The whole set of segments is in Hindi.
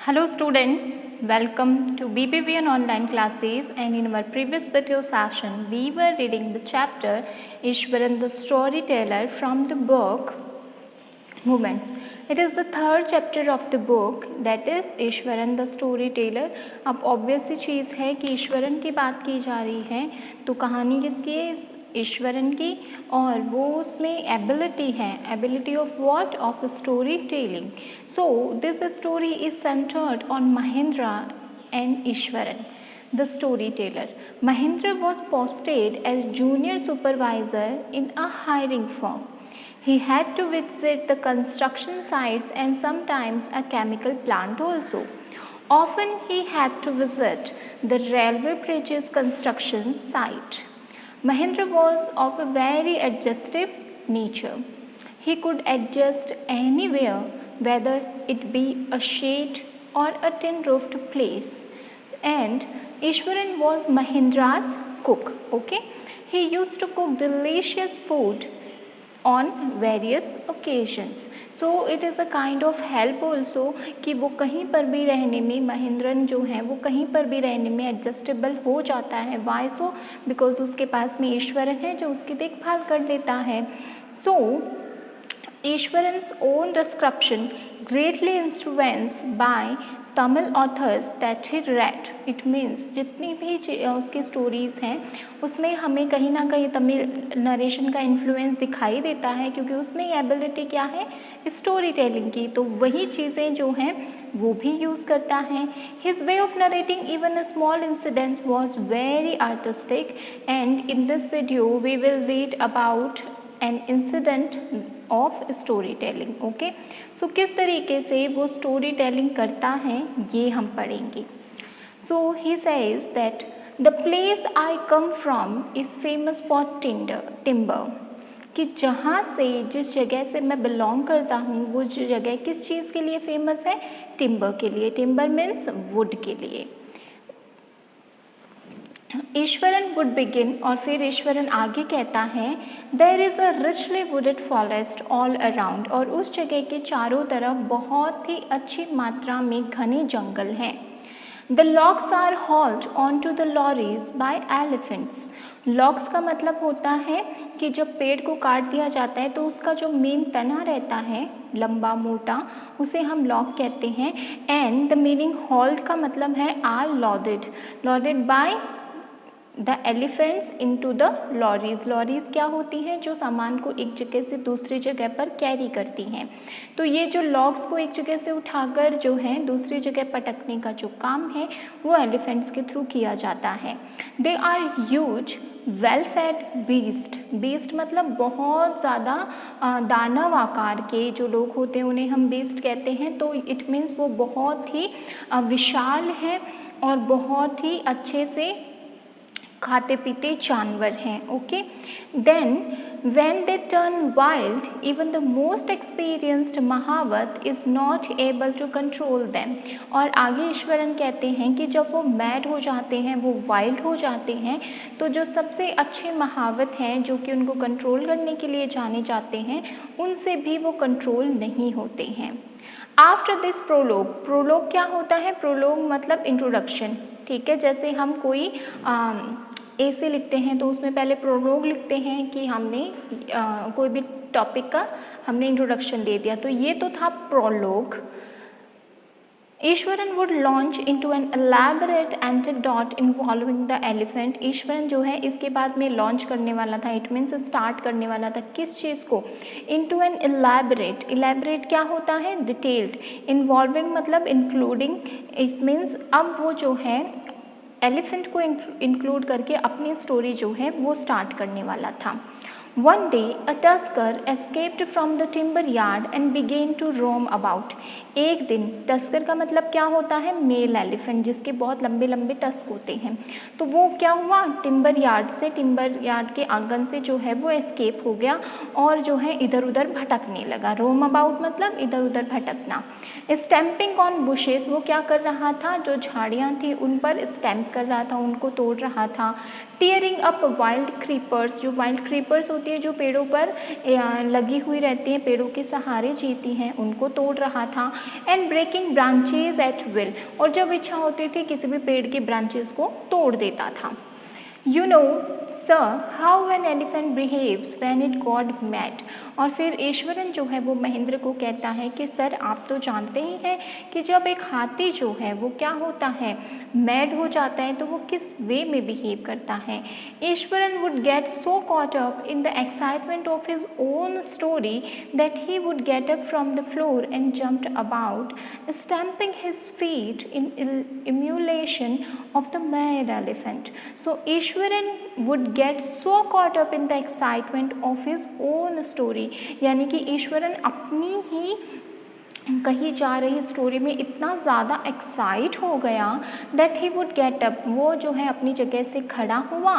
Hello students, welcome to BBVN online classes, and in our previous video session we were reading the chapter Ishwaran the Storyteller from the book Movements. It is the third chapter of the book, that is Eswaran the story teller. अब ऑब्वियस सी चीज़ है कि ईश्वरन की बात की जा रही है, तो कहानी किसकी है? ईश्वरन की. और वो उसमें एबिलिटी है, ability of what? Of story telling. So this story is centred on Mahendra and Eswaran the storyteller. Mahendra was posted as junior supervisor in a hiring firm. He had to visit the construction sites and sometimes a chemical plant also. Often he had to visit the railway bridges construction site. Mahendra was of a very adjustive nature. He could adjust anywhere, whether it be a shed or a tin-roofed place. And Ishwaran was Mahendra's cook. Okay, he used to cook delicious food on various occasions. So it is a kind of help also कि वो कहीं पर भी रहने में, महेंद्रन जो है वो कहीं पर भी रहने में एडजस्टेबल हो जाता है. Why so? Because उसके पास में ईश्वरन है जो उसकी देखभाल कर लेता है. So Ishwaran's own description greatly influenced by Tamil authors that he red. It means जितनी भी उसकी स्टोरीज़ हैं उसमें हमें कहीं ना कहीं तमिल नरेशन का इन्फ्लुएंस दिखाई देता है, क्योंकि उसमें एबिलिटी क्या है? स्टोरी टेलिंग की. तो वही चीज़ें जो हैं वो भी यूज़ करता है. His way of narrating even a small incidents was very artistic. And in this video we will read about an incident of storytelling. Okay, so किस तरीके से वो स्टोरी टेलिंग करता है ये हम पढ़ेंगे. So he says that the place I come from is famous for timber. कि जहाँ से, जिस जगह से मैं बिलोंग करता हूँ वो जगह किस चीज़ के लिए फेमस है? टिम्बर के लिए. टिम्बर मीन्स वुड के लिए. ईश्वरन वुड बिगिन, और फिर ईश्वरन आगे कहता है, there is a richly wooded forest all around. और उस जगह के चारों तरफ बहुत ही अच्छी मात्रा में घने जंगल हैं. The logs are hauled on to the lorries by elephants. Logs का मतलब होता है कि जब पेड़ को काट दिया जाता है तो उसका जो मेन तना रहता है लंबा मोटा, उसे हम लॉग कहते हैं. एंड द मीनिंग हॉल्ड का मतलब है are loaded, loaded by the elephants into the lorries. Lorries क्या होती हैं? जो सामान को एक जगह से दूसरी जगह पर कैरी करती हैं. तो ये जो लॉग्स को एक जगह से उठाकर जो है दूसरी जगह पटकने का जो काम है वो एलिफेंट्स के थ्रू किया जाता है. They are huge well fed beast. Beast मतलब बहुत ज़्यादा दानव आकार के जो लोग होते हैं उन्हें हम बीस्ट कहते हैं. तो इट मीन्स वो बहुत ही विशाल है और बहुत ही अच्छे से खाते पीते जानवर हैं. Okay, then when they turn wild even the most experienced mahout is not able to control them. और आगे ईश्वरन कहते हैं कि जब वो मैड हो जाते हैं, वो वाइल्ड हो जाते हैं, तो जो सबसे अच्छे महावत हैं जो कि उनको कंट्रोल करने के लिए जाने जाते हैं, उनसे भी वो कंट्रोल नहीं होते हैं. After this prologue. प्रोलोग क्या होता है? प्रोलोग मतलब इंट्रोडक्शन. ठीक है, जैसे हम कोई ऐसे लिखते हैं तो उसमें पहले प्रोलोग लिखते हैं कि हमने कोई भी टॉपिक का हमने इंट्रोडक्शन दे दिया. तो ये तो था prologue. Iswaran would launch into an elaborate antidote involving the elephant. Iswaran जो है इसके बाद में लॉन्च करने वाला था, इट मीन्स स्टार्ट करने वाला था. किस चीज़ को? Into an elaborate. एलैबोरेट क्या होता है? डिटेल्ड. इन्वॉल्विंग मतलब इंक्लूडिंग. इट मीन्स अब वो जो है एलिफेंट को इंक्लूड करके अपनी स्टोरी जो है वो स्टार्ट करने वाला था. One day, a tusker escaped from the timber yard and began to roam about. एक दिन, टस्कर का मतलब क्या होता है? मेल एलिफेंट, जिसके बहुत लंबे लंबे टस्क होते हैं. तो वो क्या हुआ? टिम्बर यार्ड के आंगन से जो है वो एस्केप हो गया और जो है इधर उधर भटकने लगा. रोम अबाउट मतलब इधर उधर भटकना. स्टैम्पिंग ऑन बुशेस, वो क्या कर रहा था? जो झाड़ियाँ थी उन पर स्टैम्प कर रहा था, उनको तोड़ रहा था. टीयरिंग अप वाइल्ड क्रीपर्स, जो वाइल्ड क्रीपर्स होती होती है जो पेड़ों पर लगी हुई रहती हैं, पेड़ों के सहारे जीती हैं, उनको तोड़ रहा था। And breaking branches at will, और जब इच्छा होती थी किसी भी पेड़ की ब्रांचेस को तोड़ देता था। You know, sir, how an elephant behaves when it got mad. और फिर ईश्वरन जो है वो महेंद्र को कहता है कि सर आप तो जानते ही हैं कि जब एक हाथी जो है वो क्या होता है, मैड हो जाता है, तो वो किस वे में बिहेव करता है। Eswaran would get so caught up in the excitement of his own story that he would get up from the floor and jumped about, stamping his feet in emulation of the mad elephant. So Eswaran would get so caught up in the excitement of his own story, यानी कि ईश्वरन अपनी ही कही जा रही स्टोरी में इतना ज़्यादा एक्साइट हो गया that he would get up, वो जो है अपनी जगह से खड़ा हुआ,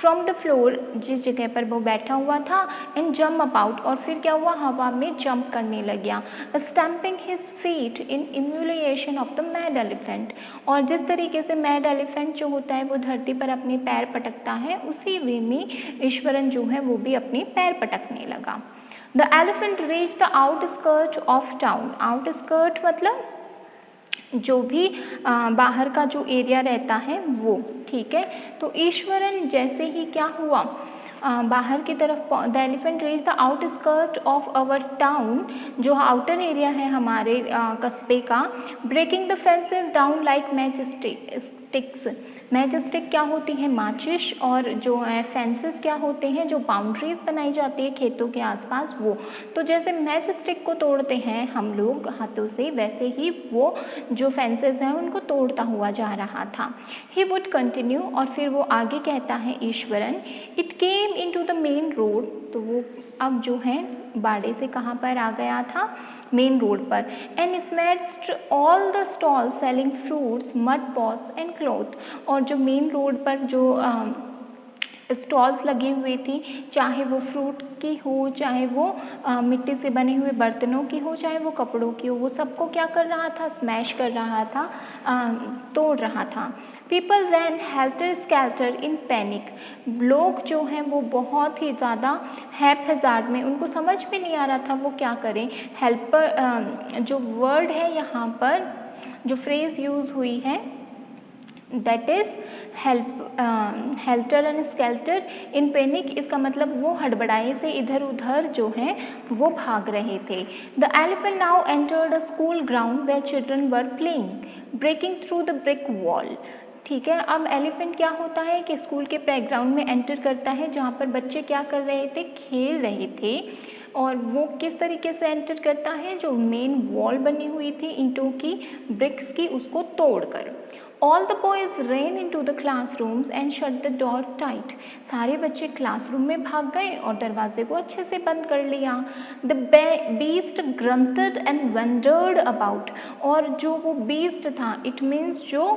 फ्रॉम द फ्लोर, जिस जगह पर वो बैठा हुआ था, एंड जम्प अबाउट, और फिर क्या हुआ, हवा में जंप करने लग गया, stamping his feet in emulation of the mad elephant. और जिस तरीके से मैड एलिफेंट जो होता है वो धरती पर अपने पैर पटकता है, उसी वे में ईश्वरन जो है वो भी अपने पैर पटकने लगा। The elephant reached the outskirt of town. Outskirt मतलब जो भी बाहर का जो एरिया रहता है वो, ठीक है। तो ईश्वरन जैसे ही क्या हुआ, बाहर की तरफ, the elephant reach the outskirt of our town, जो आउटर एरिया है हमारे कस्बे का, breaking the fences down like matchsticks. Matchstick क्या होती है, माचिस, और जो है फेंसेस क्या होते हैं, जो बाउंड्रीज बनाई जाती है खेतों के आसपास, वो। तो जैसे मैचस्टिक को तोड़ते हैं हम लोग हाथों से, वैसे ही वो जो फेंसेस हैं उनको तोड़ता हुआ जा रहा था। ही वुड कंटिन्यू, और फिर वो आगे कहता है Eswaran, it came into the main road, तो वो अब जो है बाड़े से कहाँ पर आ गया था, मेन रोड पर, and smashed all the stall selling fruits, mud pots and cloth. और जो मेन रोड पर जो स्टॉल्स लगी हुई थी, चाहे वो फ्रूट की हो, चाहे वो मिट्टी से बने हुए बर्तनों की हो, चाहे वो कपड़ों की हो, वो सबको क्या कर रहा था, स्मैश कर रहा था, तोड़ रहा था। People ran helter skelter in panic, लोग जो हैं वो बहुत ही ज़्यादा हैप्पीजार्ड में, उनको समझ में नहीं आ रहा था वो क्या करें। हेल्पर जो वर्ड है यहाँ पर, जो फ्रेज यूज़ हुई है, that is helter and skeletal in panic, इसका मतलब वो हड़बड़ाए से इधर उधर जो है वो भाग रहे थे। The elephant now entered a school ground where children were playing, breaking through the brick wall. ठीक है, अब एलिफेंट क्या होता है कि स्कूल के प्लेग्राउंड में एंटर करता है, जहाँ पर बच्चे क्या कर रहे थे, खेल रहे थे। और वो किस तरीके से एंटर करता है, जो मेन वॉल बनी हुई थी ईंटों की, ब्रिक्स की, उसको तोड़कर। All the boys ran in to the classrooms and shut the door tight, सारे बच्चे क्लासरूम में भाग गए और दरवाजे को अच्छे से बंद कर लिया। The beast granted and wandered about, और जो वो बीस्ट था, इट मीन्स जो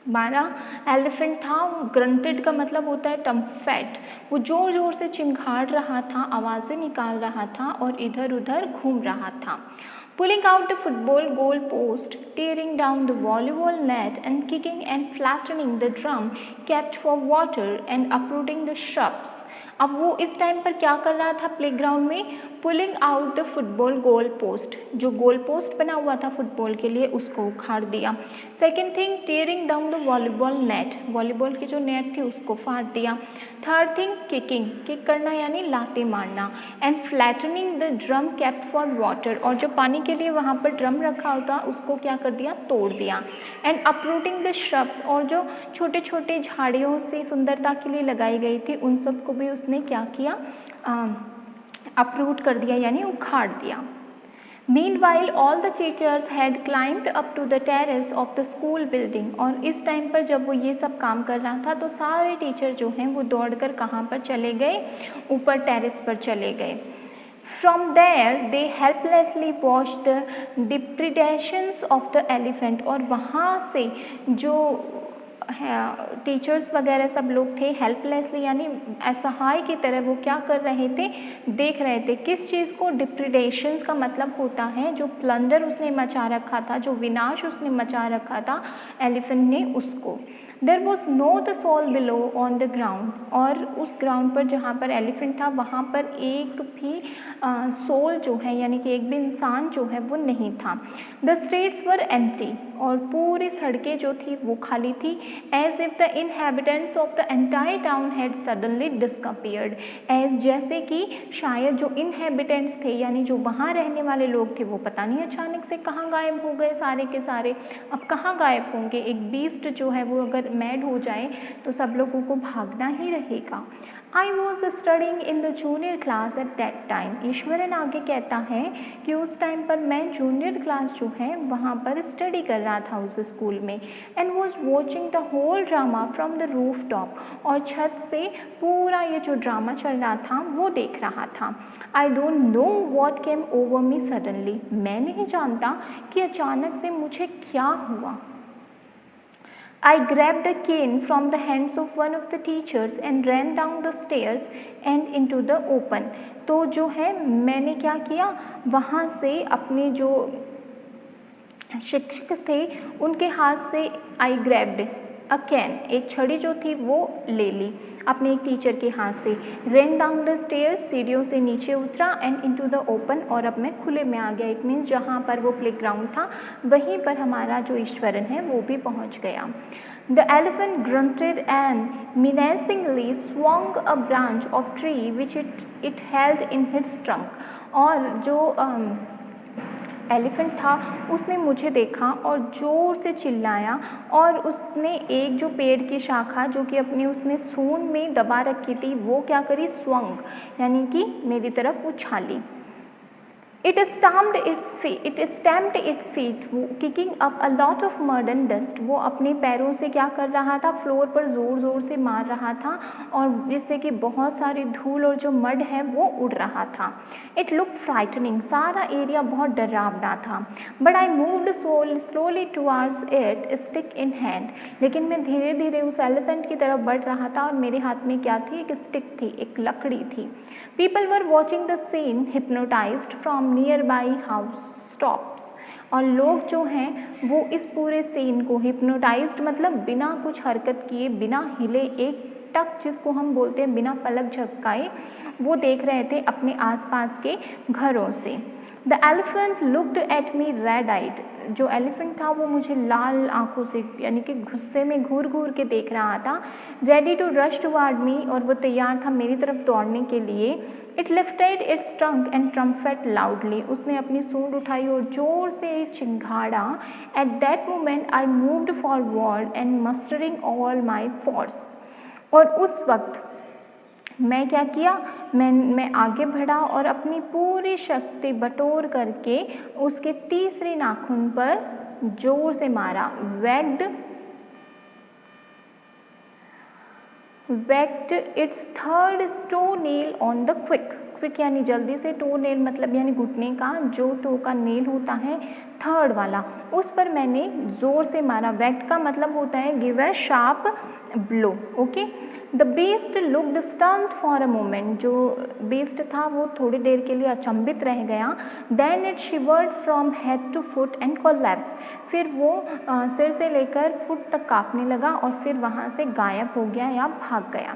हमारा एलिफेंट था, वो ग्रंटेड का मतलब होता है टम्फेट, वो ज़ोर ज़ोर से चिंघाड़ रहा था, आवाज़ें निकाल रहा था और इधर उधर घूम रहा था। Pulling out the football goal post, tearing down the volleyball net and kicking and flattening the drum kept for water and uprooting the shrubs. अब वो इस टाइम पर क्या कर रहा था प्लेग्राउंड में, pulling out the football goal post, जो गोल पोस्ट बना हुआ था फुटबॉल के लिए उसको उखाड़ दिया। Second thing, tearing down the volleyball net, volleyball की जो नेट थी उसको फाड़ दिया। थर्ड थिंग, किकिंग, किक करना यानी लाते मारना। And flattening the drum kept for water, और जो पानी के लिए वहाँ पर ड्रम रखा होता उसको क्या कर दिया, तोड़ दिया। एंड अपरूटिंग द श्रब्स, और जो छोटे छोटे झाड़ियों से सुंदरता के लिए लगाई गई थी उन सबको भी उसने क्या किया, अपरूट कर दिया यानी उखाड़ दिया। Meanwhile, all the teachers had climbed up to the terrace of the school building, और इस टाइम पर जब वो ये सब काम कर रहा था तो सारे टीचर जो हैं वो दौड़कर कहाँ पर चले गए, ऊपर टेरेस पर चले गए। From there, they helplessly watched the depredations of the elephant, और वहाँ से जो टीचर्स वगैरह सब लोग थे हेल्पलेसली यानी असहाय की तरह वो क्या कर रहे थे, देख रहे थे। किस चीज़ को? डिप्रिडेशंस का मतलब होता है जो प्लंडर उसने मचा रखा था, जो विनाश उसने मचा रखा था एलिफेंट ने, उसको। There was no the soul below on the ground, और उस ग्राउंड पर जहाँ पर एलिफेंट था वहाँ पर एक भी सोल जो है यानी कि एक भी इंसान जो है वो नहीं था। द स्ट्रीट्स वर एम्प्टी, और पूरी सड़कें जो थी वो खाली थी। As if the inhabitants of the entire town had suddenly disappeared, as जैसे कि शायद जो इनहेबिटेंट्स थे यानी जो वहाँ रहने वाले लोग थे वो पता नहीं अचानक से कहाँ गायब हो गए सारे के सारे। अब कहाँ गायब होंगे? एक बीस्ट जो है वो अगर मैड हो जाए तो सब लोगों को भागना ही रहेगा। I was studying in the junior class at that time, Eswaran आगे कहता है कि उस टाइम पर मैं जूनियर क्लास जो है वहाँ पर स्टडी कर रहा था उस स्कूल में। And was watching the whole drama from the roof top, और छत से पूरा ये जो ड्रामा चल रहा था वो देख रहा था। I don't know what came over me suddenly, मैं नहीं जानता कि अचानक से मुझे क्या हुआ। I grabbed a cane from the hands of one of the teachers and ran down the stairs and into the open. तो जो है मैंने क्या किया, वहाँ से अपने जो शिक्षक थे उनके हाथ से I grabbed a can, एक छड़ी जो थी वो ले ली अपने एक टीचर के हाथ से। ran down the stairs, सीढ़ियों से नीचे उतरा, and into the open, और अब मैं खुले में आ गया। इट मीन्स जहाँ पर वो प्लेग्राउंड था वहीं पर हमारा जो ईश्वरन है वो भी पहुँच गया। The elephant grunted and menacingly swung a branch of tree which it held in its trunk, और जो एलिफेंट था उसने मुझे देखा और ज़ोर से चिल्लाया, और उसने एक जो पेड़ की शाखा जो कि अपनी उसने सूंड में दबा रखी थी वो क्या करी, स्वंग यानी कि मेरी तरफ उछाली। It stamped its feet, kicking up a lot of mud and dust. वो अपने पैरों से क्या कर रहा था, फ्लोर पर ज़ोर ज़ोर से मार रहा था, और जिससे कि बहुत सारी धूल और जो मड है वो उड़ रहा था। It looked frightening, सारा एरिया बहुत डरावना था। But I moved slowly towards it, stick in hand. लेकिन मैं धीरे धीरे उस एलिफेंट की तरफ बढ़ रहा था, और मेरे हाथ में क्या थी, एक स्टिक थी, एक लकड़ी थी। People were watching the scene, hypnotized from nearby house tops. और लोग जो हैं वो इस पूरे सीन को, हिप्नोटाइज्ड मतलब बिना कुछ हरकत किए, बिना हिले, एक टक जिसको हम बोलते हैं बिना पलक झपकाए, वो देख रहे थे अपने आसपास के घरों से। The elephant looked at me red eyed, जो एलिफेंट था वो मुझे लाल आंखों से यानी कि गुस्से में घूर घूर के देख रहा था। Ready to rush toward me, और वो तैयार था मेरी तरफ दौड़ने के लिए। It lifted its trunk and trumpet loudly, उसने अपनी सूंड उठाई और जोर से चिंघाड़ा। At that moment I moved forward and mustering all my force, और उस वक्त मैं क्या किया, मैं आगे बढ़ा और अपनी पूरी शक्ति बटोर करके उसके तीसरे नाखून पर जोर से मारा। Whacked its third toe nail on the quick यानी जल्दी से, टो नेल मतलब यानी घुटने का जो टो का नेल होता है थर्ड वाला, उस पर मैंने जोर से मारा। वैक्ड का मतलब होता है give a sharp blow. Okay, the beast looked stunned for a moment, जो बीस्ट था वो थोड़ी देर के लिए अचंभित रह गया। Then it shivered from head to foot and collapse, फिर वो सिर से लेकर फुट तक कांपने लगा और फिर वहाँ से गायब हो गया या भाग गया।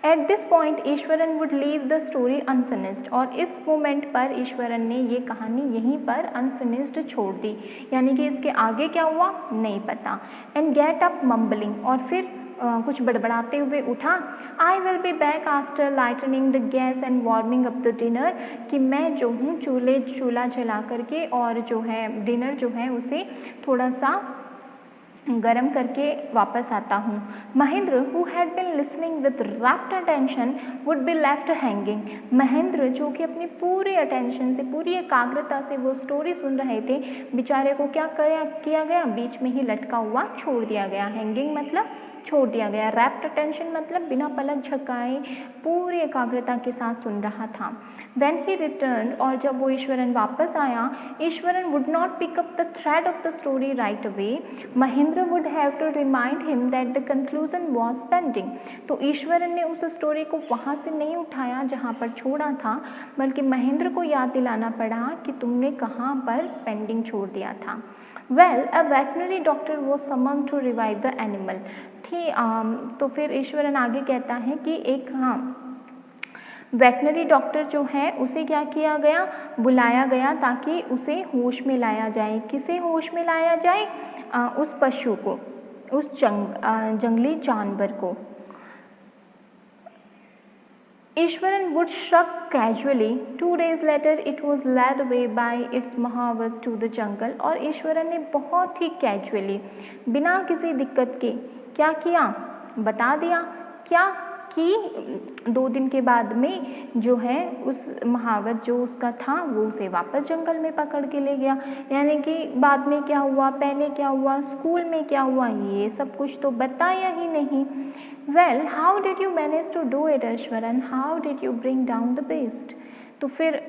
At this point Eswaran would leave the story unfinished, और इस मोमेंट पर ईश्वरन ने ये कहानी यहीं पर अनफिनिश्ड छोड़ दी, यानी कि इसके आगे क्या हुआ नहीं पता। एंड गेट अप मम्बलिंग, और फिर कुछ बड़बड़ाते हुए उठा। I will be back after lightning the gas and warming up the dinner, कि मैं जो हूँ चूल्हा जला करके और जो है डिनर जो है उसे थोड़ा सा गरम करके वापस आता हूँ। Mahendra who had been listening with wrapped attention would be left hanging, Mahendra जो कि अपनी पूरी अटेंशन से, पूरी एकाग्रता से वो स्टोरी सुन रहे थे, बेचारे को क्या किया गया, बीच में ही लटका हुआ छोड़ दिया गया। हैंगिंग मतलब छोड़ दिया गया। रैप्ट अटेंशन मतलब बिना पलक झपकाए पूरी एकाग्रता के साथ सुन रहा था। When he returned, और जब वो ईश्वरन वापस आया, Eswaran would not pick up the thread of the story right away. Mahendra would have to remind him that the conclusion was pending. तो ईश्वरन ने उस स्टोरी को वहाँ से नहीं उठाया जहाँ पर छोड़ा था, बल्कि महेंद्र को याद दिलाना पड़ा कि तुमने कहाँ पर पेंडिंग छोड़ दिया था। Well, a veterinary doctor was summoned to revive the animal. तो फिर ईश्वरन आगे कहता है कि एक वेटनरी डॉक्टर जो है उसे क्या किया गया, बुलाया गया ताकि उसे होश में लाया जाए। किसे होश में लाया जाए? उस पशु को, उस जंगली जानवर को। Eswaran would shrug casually. 2 days later it was led away by its महावत to the jungle. और ईश्वरन ने बहुत ही कैजुअली, बिना किसी दिक्कत के क्या किया, बता दिया। क्या कि 2 दिन के बाद में जो है उस महावत जो उसका था वो उसे वापस जंगल में पकड़ के ले गया। यानी कि बाद में क्या हुआ, पहले क्या हुआ, स्कूल में क्या हुआ, ये सब कुछ तो बताया ही नहीं। Well, how did you manage to do it, Ashwaran? How did you bring down the beast? तो फिर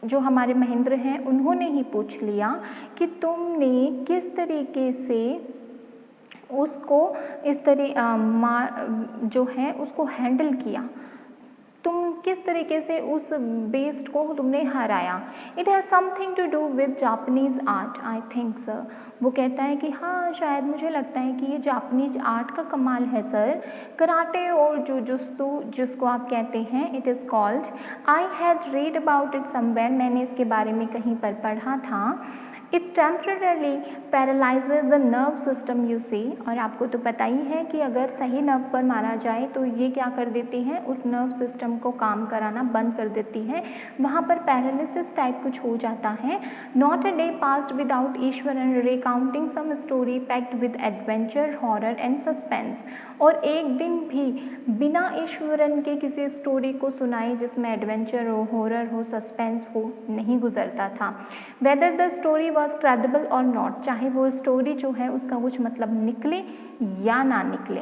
जो हमारे महेंद्र हैं उन्होंने ही पूछ लिया कि तुमने किस तरीके से उसको इस जो है उसको हैंडल किया, तुम किस तरीके से उस बेस्ट को तुमने हराया। It has something to do with Japanese art, I think sir. वो कहता है कि हाँ, शायद मुझे लगता है कि ये जापानीज आर्ट का कमाल है सर। कराटे और जुजुत्सु जिसको आप कहते हैं, it is called, I had read about it somewhere, मैंने इसके बारे में कहीं पर पढ़ा था। It temporarily paralyzes the nerve system you see, और आपको तो पता ही है कि अगर सही नर्व पर मारा जाए तो ये क्या कर देती हैं, उस नर्व सिस्टम को काम कराना बंद कर देती है, वहाँ पर पैरालिसिस टाइप कुछ हो जाता है। Not a day passed without Eswaran recounting some story packed with adventure, horror and suspense, और एक दिन भी बिना ईश्वरन के किसी स्टोरी को सुनाए जिसमें एडवेंचर हो, हॉरर हो, सस्पेंस हो, नहीं गुजरता था। Whether the story was credible or not, चाहे वो स्टोरी जो है उसका कुछ मतलब निकले या ना निकले।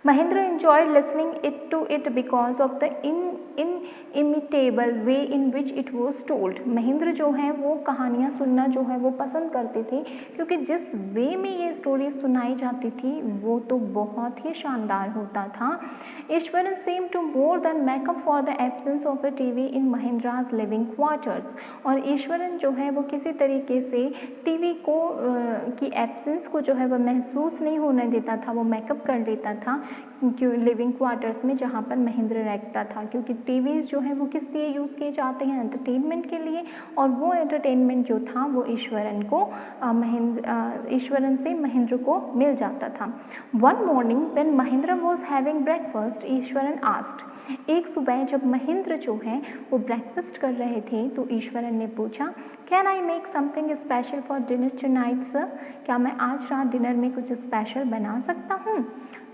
Mahendra enjoyed listening to it because of the inimitable way in which it was told. Mahendra जो है वो कहानियाँ सुनना जो है वो पसंद करते थे, क्योंकि जिस वे में ये स्टोरी सुनाई जाती थी वो तो बहुत ही शानदार होता था। Eswaran seemed to more than make up for the absence of a TV in Mahendra's living quarters, और ईश्वरन जो है वो किसी तरीके से टीवी को की एब्सेंस को जो है वो महसूस नहीं होने देता था, वो मेकअप कर लेता था लिविंग क्वार्टर्स में जहाँ पर महेंद्र रहता था, क्योंकि टीवीज़ जो है वो किस लिए यूज़ किए जाते हैं, एंटरटेनमेंट के लिए, और वो एंटरटेनमेंट जो था वो ईश्वरन से महेंद्र को मिल जाता था। One morning when Mahendra was having breakfast, Eswaran asked, एक सुबह जब महेंद्र जो है वो ब्रेकफास्ट कर रहे थे तो ईश्वरन ने पूछा, can I make something special for dinner tonight sir, क्या मैं आज रात डिनर में कुछ स्पेशल बना सकता हूँ।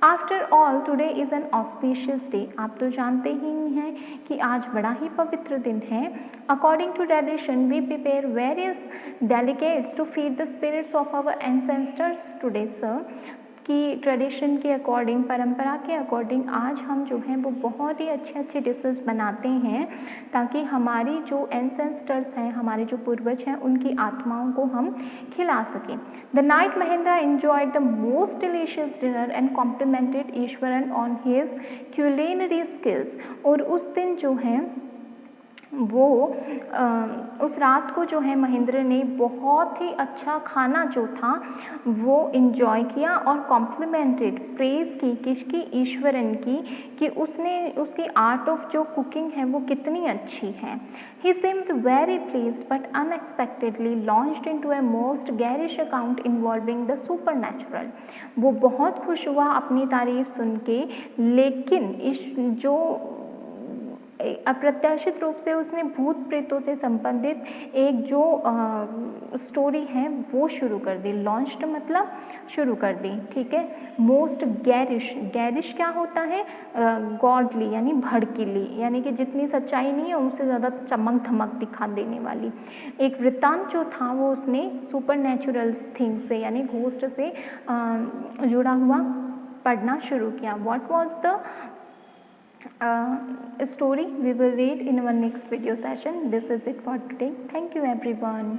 After all today is an auspicious day, आप तो जानते ही हैं कि आज बड़ा ही पवित्र दिन है। According to tradition we prepare various delicates to feed the spirits of our ancestors today sir, कि ट्रेडिशन के अकॉर्डिंग, परंपरा के अकॉर्डिंग आज हम जो हैं वो बहुत ही अच्छे अच्छे डिशेस बनाते हैं ताकि हमारी जो एंसेस्टर्स हैं, हमारे जो पूर्वज हैं, उनकी आत्माओं को हम खिला सकें। The night Mahendra enjoyed the most delicious dinner and complimented Eswaran on his culinary skills, और उस दिन जो है वो उस रात को जो है महेंद्र ने बहुत ही अच्छा खाना जो था वो इन्जॉय किया और कॉम्प्लीमेंटेड, प्रेज़ की किसकी, ईश्वरन की, कि उसने उसकी आर्ट ऑफ जो कुकिंग है वो कितनी अच्छी है। ही seemed very pleased but unexpectedly launched into a most garish account involving the supernatural, वो बहुत खुश हुआ अपनी तारीफ सुन के, लेकिन इस जो अप्रत्याशित रूप से उसने भूत प्रेतों से संबंधित एक जो स्टोरी है वो शुरू कर दी। लॉन्च्ड मतलब शुरू कर दी, ठीक है। मोस्ट गैरिश, गैरिश क्या होता है? गॉडली यानी भड़कीली, यानी कि जितनी सच्चाई नहीं है उससे ज़्यादा चमक धमक दिखा देने वाली। एक वृत्तांत जो था वो उसने सुपर नेचुरल थिंग से यानी घोस्ट से जुड़ा हुआ पढ़ना शुरू किया। What was the story we will read in our next video session. This is it for today. Thank you everyone.